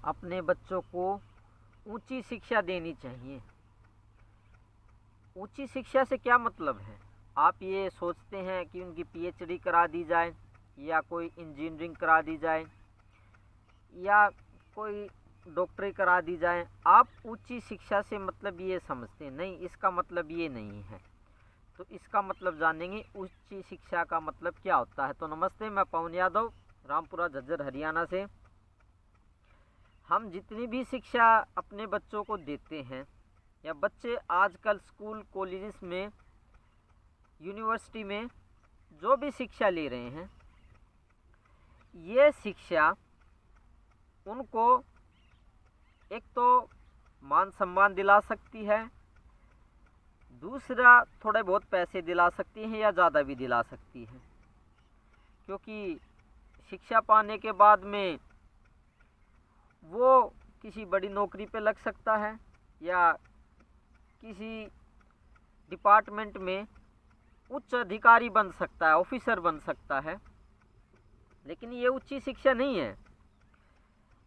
अपने बच्चों को ऊंची शिक्षा देनी चाहिए। ऊंची शिक्षा से क्या मतलब है? आप ये सोचते हैं कि उनकी पीएचडी करा दी जाए या कोई इंजीनियरिंग करा दी जाए या कोई डॉक्टरी करा दी जाए। आप ऊंची शिक्षा से मतलब ये समझते हैं? नहीं, इसका मतलब ये नहीं है। तो इसका मतलब जानेंगे ऊंची शिक्षा का मतलब क्या होता है। तो नमस्ते, मैं पवन यादव, रामपुरा झज्जर हरियाणा से। हम जितनी भी शिक्षा अपने बच्चों को देते हैं या बच्चे आजकल स्कूल कॉलेजेस में यूनिवर्सिटी में जो भी शिक्षा ले रहे हैं, ये शिक्षा उनको एक तो मान सम्मान दिला सकती है, दूसरा थोड़े बहुत पैसे दिला सकती है या ज़्यादा भी दिला सकती है। क्योंकि शिक्षा पाने के बाद में वो किसी बड़ी नौकरी पे लग सकता है या किसी डिपार्टमेंट में उच्च अधिकारी बन सकता है, ऑफिसर बन सकता है। लेकिन ये उच्च शिक्षा नहीं है,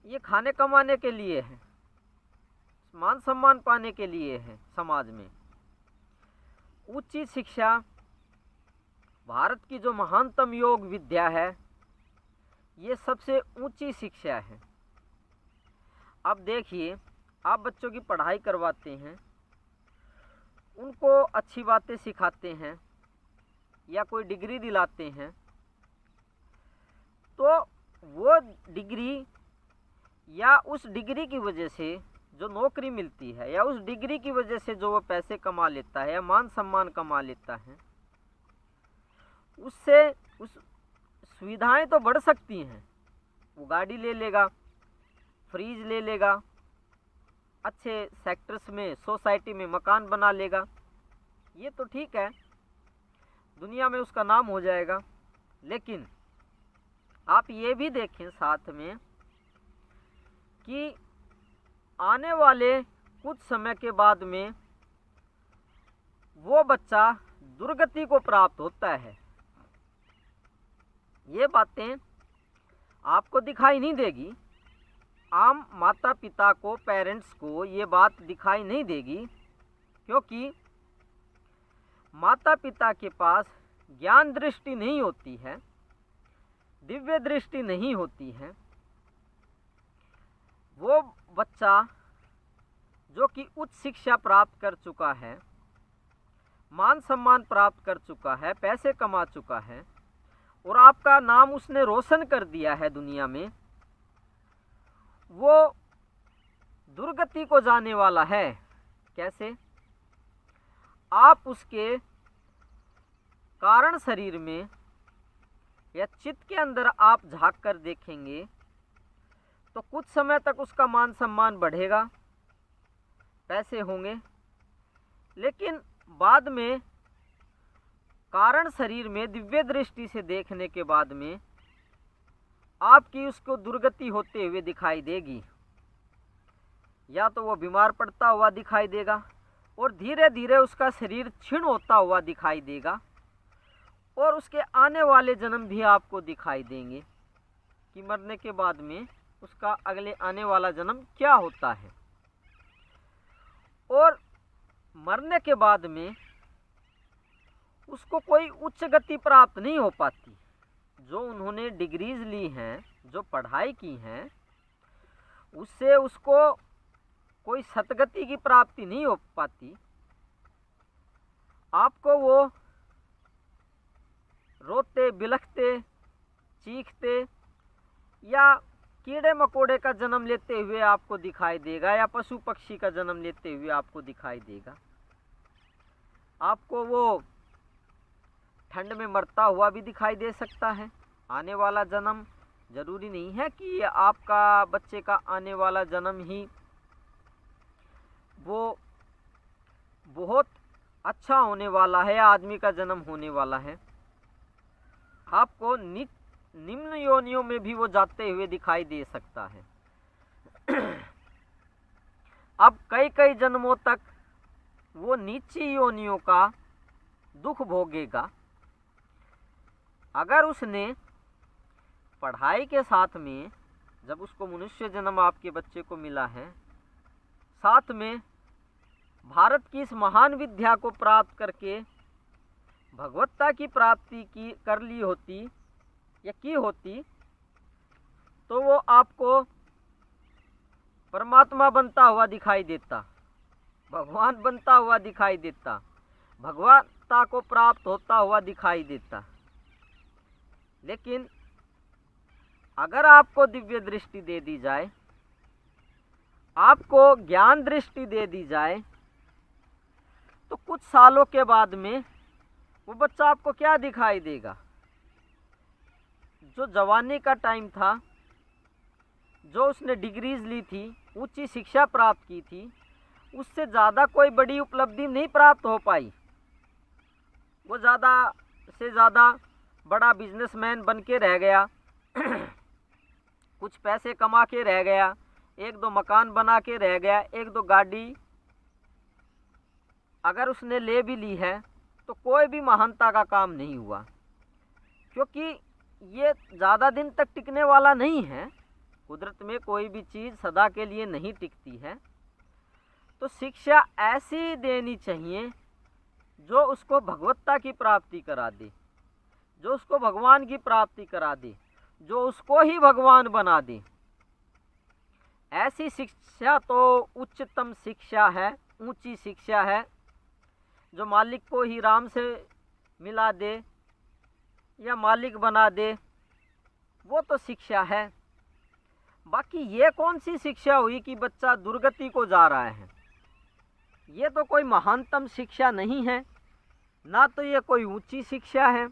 ये खाने कमाने के लिए है, मान सम्मान पाने के लिए है समाज में। उच्च शिक्षा भारत की जो महानतम योग विद्या है, ये सबसे ऊंची शिक्षा है। अब देखिए, आप बच्चों की पढ़ाई करवाते हैं, उनको अच्छी बातें सिखाते हैं या कोई डिग्री दिलाते हैं, तो वो डिग्री या उस डिग्री की वजह से जो नौकरी मिलती है या उस डिग्री की वजह से जो वो पैसे कमा लेता है या मान सम्मान कमा लेता है, उससे उस सुविधाएं तो बढ़ सकती हैं। वो गाड़ी ले लेगा, फ्रिज ले लेगा, अच्छे सेक्टर्स में सोसाइटी में मकान बना लेगा, ये तो ठीक है, दुनिया में उसका नाम हो जाएगा। लेकिन आप ये भी देखें साथ में कि आने वाले कुछ समय के बाद में वो बच्चा दुर्गति को प्राप्त होता है। ये बातें आपको दिखाई नहीं देगी, आम माता पिता को, पेरेंट्स को ये बात दिखाई नहीं देगी, क्योंकि माता पिता के पास ज्ञान दृष्टि नहीं होती है, दिव्य दृष्टि नहीं होती है। वो बच्चा जो कि उच्च शिक्षा प्राप्त कर चुका है, मान सम्मान प्राप्त कर चुका है, पैसे कमा चुका है और आपका नाम उसने रोशन कर दिया है दुनिया में, वो दुर्गति को जाने वाला है। कैसे? आप उसके कारण शरीर में या चित्त के अंदर आप झांक कर देखेंगे तो कुछ समय तक उसका मान सम्मान बढ़ेगा, पैसे होंगे, लेकिन बाद में कारण शरीर में दिव्य दृष्टि से देखने के बाद में आपकी उसको दुर्गति होते हुए दिखाई देगी। या तो वो बीमार पड़ता हुआ दिखाई देगा और धीरे धीरे उसका शरीर क्षीण होता हुआ दिखाई देगा और उसके आने वाले जन्म भी आपको दिखाई देंगे कि मरने के बाद में उसका अगले आने वाला जन्म क्या होता है। और मरने के बाद में उसको कोई उच्च गति प्राप्त नहीं हो पाती। जो उन्होंने डिग्रीज ली हैं, जो पढ़ाई की हैं, उससे उसको कोई सतगति की प्राप्ति नहीं हो पाती। आपको वो रोते बिलखते चीखते या कीड़े मकोड़े का जन्म लेते हुए आपको दिखाई देगा या पशु पक्षी का जन्म लेते हुए आपको दिखाई देगा। आपको वो ठंड में मरता हुआ भी दिखाई दे सकता है। आने वाला जन्म जरूरी नहीं है कि आपका बच्चे का आने वाला जन्म ही वो बहुत अच्छा होने वाला है या आदमी का जन्म होने वाला है। आपको निम्न योनियों में भी वो जाते हुए दिखाई दे सकता है। अब कई कई जन्मों तक वो नीची योनियों का दुख भोगेगा। अगर उसने पढ़ाई के साथ में जब उसको मनुष्य जन्म आपके बच्चे को मिला है, साथ में भारत की इस महान विद्या को प्राप्त करके भगवत्ता की प्राप्ति की कर ली होती या की होती, तो वो आपको परमात्मा बनता हुआ दिखाई देता, भगवान बनता हुआ दिखाई देता, भगवत्ता को प्राप्त होता हुआ दिखाई देता। लेकिन अगर आपको दिव्य दृष्टि दे दी जाए, आपको ज्ञान दृष्टि दे दी जाए, तो कुछ सालों के बाद में वो बच्चा आपको क्या दिखाई देगा? जो जवानी का टाइम था, जो उसने डिग्रीज ली थी, ऊंची शिक्षा प्राप्त की थी, उससे ज़्यादा कोई बड़ी उपलब्धि नहीं प्राप्त हो पाई। वो ज़्यादा से ज़्यादा बड़ा बिजनेसमैन बन के रह गया, कुछ पैसे कमा के रह गया, एक दो मकान बना के रह गया, एक दो गाड़ी अगर उसने ले भी ली है तो कोई भी महानता का काम नहीं हुआ, क्योंकि ये ज़्यादा दिन तक टिकने वाला नहीं है। कुदरत में कोई भी चीज़ सदा के लिए नहीं टिकती है। तो शिक्षा ऐसी देनी चाहिए जो उसको भगवत्ता की प्राप्ति करा दे, जो उसको भगवान की प्राप्ति करा दे, जो उसको ही भगवान बना दे। ऐसी शिक्षा तो उच्चतम शिक्षा है, ऊंची शिक्षा है, जो मालिक को ही राम से मिला दे या मालिक बना दे, वो तो शिक्षा है। बाकी ये कौन सी शिक्षा हुई कि बच्चा दुर्गति को जा रहा है? ये तो कोई महानतम शिक्षा नहीं है, ना तो ये कोई ऊंची शिक्षा है।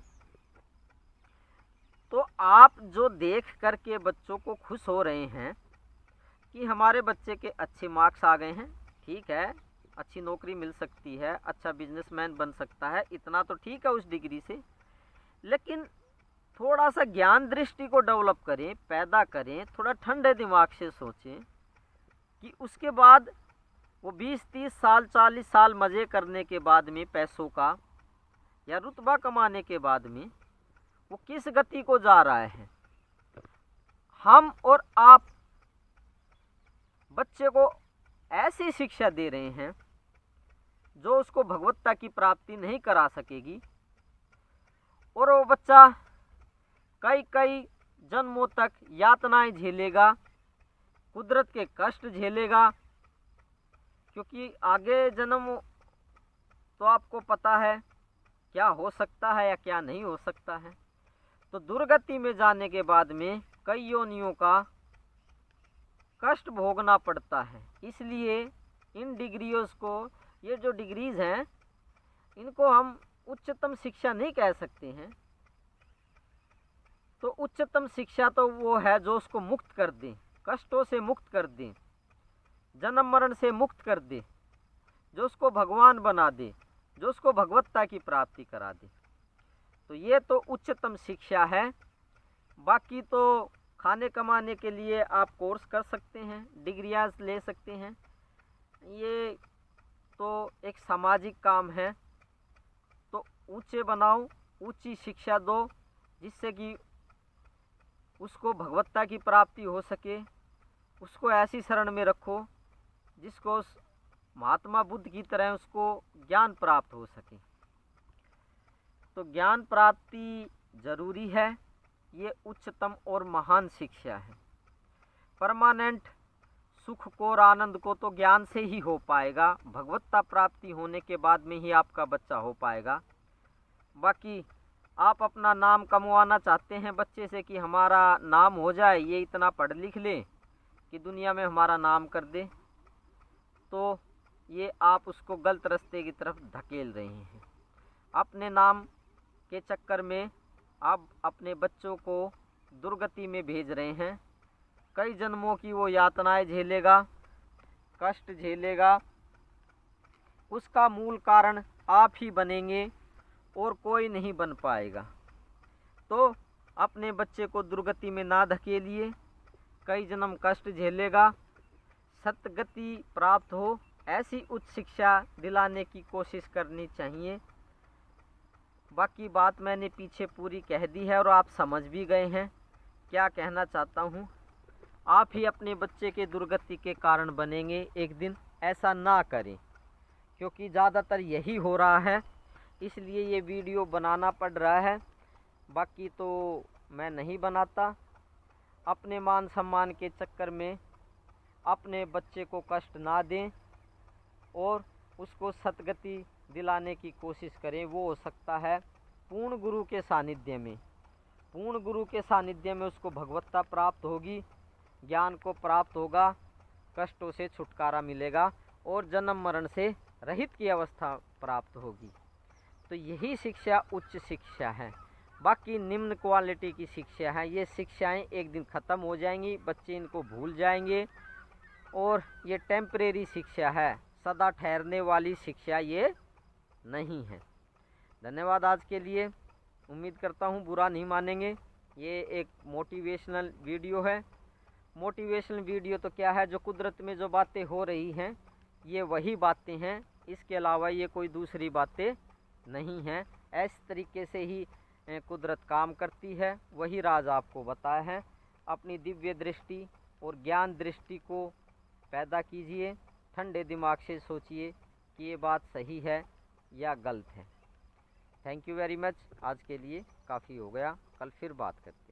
तो आप जो देख करके बच्चों को खुश हो रहे हैं कि हमारे बच्चे के अच्छे मार्क्स आ गए हैं, ठीक है, अच्छी नौकरी मिल सकती है, अच्छा बिजनेसमैन बन सकता है, इतना तो ठीक है उस डिग्री से, लेकिन थोड़ा सा ज्ञान दृष्टि को डेवलप करें, पैदा करें, थोड़ा ठंडे दिमाग से सोचें कि उसके बाद वो 20-30 साल 40 साल मज़े करने के बाद में, पैसों का या रुतबा कमाने के बाद में, वो किस गति को जा रहा है। हम और आप बच्चे को ऐसी शिक्षा दे रहे हैं जो उसको भगवत्ता की प्राप्ति नहीं करा सकेगी, और वो बच्चा कई कई जन्मों तक यातनाएं झेलेगा, कुदरत के कष्ट झेलेगा, क्योंकि आगे जन्म तो आपको पता है क्या हो सकता है या क्या नहीं हो सकता है। तो दुर्गति में जाने के बाद में कई योनियों का कष्ट भोगना पड़ता है। इसलिए इन डिग्रियों को, ये जो डिग्रीज हैं, इनको हम उच्चतम शिक्षा नहीं कह सकते हैं। तो उच्चतम शिक्षा तो वो है जो उसको मुक्त कर दे, कष्टों से मुक्त कर दे, जन्म मरण से मुक्त कर दे, जो उसको भगवान बना दे, जो उसको भगवत्ता की प्राप्ति करा दे। तो ये तो उच्चतम शिक्षा है। बाकी तो खाने कमाने के लिए आप कोर्स कर सकते हैं, डिग्रियाँ ले सकते हैं, ये तो एक सामाजिक काम है। तो ऊंचे बनाओ, ऊंची शिक्षा दो, जिससे कि उसको भगवत्ता की प्राप्ति हो सके। उसको ऐसी शरण में रखो जिसको महात्मा बुद्ध की तरह उसको ज्ञान प्राप्त हो सके। तो ज्ञान प्राप्ति जरूरी है, ये उच्चतम और महान शिक्षा है। परमानेंट सुख को और आनंद को तो ज्ञान से ही हो पाएगा, भगवत्ता प्राप्ति होने के बाद में ही आपका बच्चा हो पाएगा। बाकी आप अपना नाम कमवाना चाहते हैं बच्चे से कि हमारा नाम हो जाए, ये इतना पढ़ लिख ले कि दुनिया में हमारा नाम कर दे, तो ये आप उसको गलत रास्ते की तरफ धकेल रहे हैं। अपने नाम के चक्कर में आप अपने बच्चों को दुर्गति में भेज रहे हैं। कई जन्मों की वो यातनाएं झेलेगा, कष्ट झेलेगा। उसका मूल कारण आप ही बनेंगे और कोई नहीं बन पाएगा। तो अपने बच्चे को दुर्गति में ना धकेलिए, कई जन्म कष्ट झेलेगा। सतगति प्राप्त हो, ऐसी उच्च शिक्षा दिलाने की कोशिश करनी चाहिए। बाकी बात मैंने पीछे पूरी कह दी है और आप समझ भी गए हैं क्या कहना चाहता हूँ। आप ही अपने बच्चे के दुर्गति के कारण बनेंगे एक दिन। ऐसा ना करें, क्योंकि ज़्यादातर यही हो रहा है, इसलिए ये वीडियो बनाना पड़ रहा है। बाकी तो मैं नहीं बनाता। अपने मान सम्मान के चक्कर में अपने बच्चे को कष्ट ना दें और उसको सद्गति दिलाने की कोशिश करें। वो हो सकता है पूर्ण गुरु के सानिध्य में। पूर्ण गुरु के सानिध्य में उसको भगवत्ता प्राप्त होगी, ज्ञान को प्राप्त होगा, कष्टों से छुटकारा मिलेगा और जन्म मरण से रहित की अवस्था प्राप्त होगी। तो यही शिक्षा उच्च शिक्षा है। बाकी निम्न क्वालिटी की शिक्षा है। ये शिक्षाएं एक दिन ख़त्म हो जाएंगी, बच्चे इनको भूल जाएंगे और ये टेम्परेरी शिक्षा है, सदा ठहरने वाली शिक्षा ये नहीं है। धन्यवाद आज के लिए। उम्मीद करता हूँ बुरा नहीं मानेंगे। ये एक मोटिवेशनल वीडियो है। मोटिवेशनल वीडियो तो क्या है, जो कुदरत में जो बातें हो रही हैं ये वही बातें हैं, इसके अलावा ये कोई दूसरी बातें नहीं हैं। इस तरीके से ही कुदरत काम करती है, वही राज आपको बताया है। अपनी दिव्य दृष्टि और ज्ञान दृष्टि को पैदा कीजिए, ठंडे दिमाग से सोचिए कि ये बात सही है या गलत है। Thank you very much. आज के लिए काफ़ी हो गया, कल फिर बात करते हैं।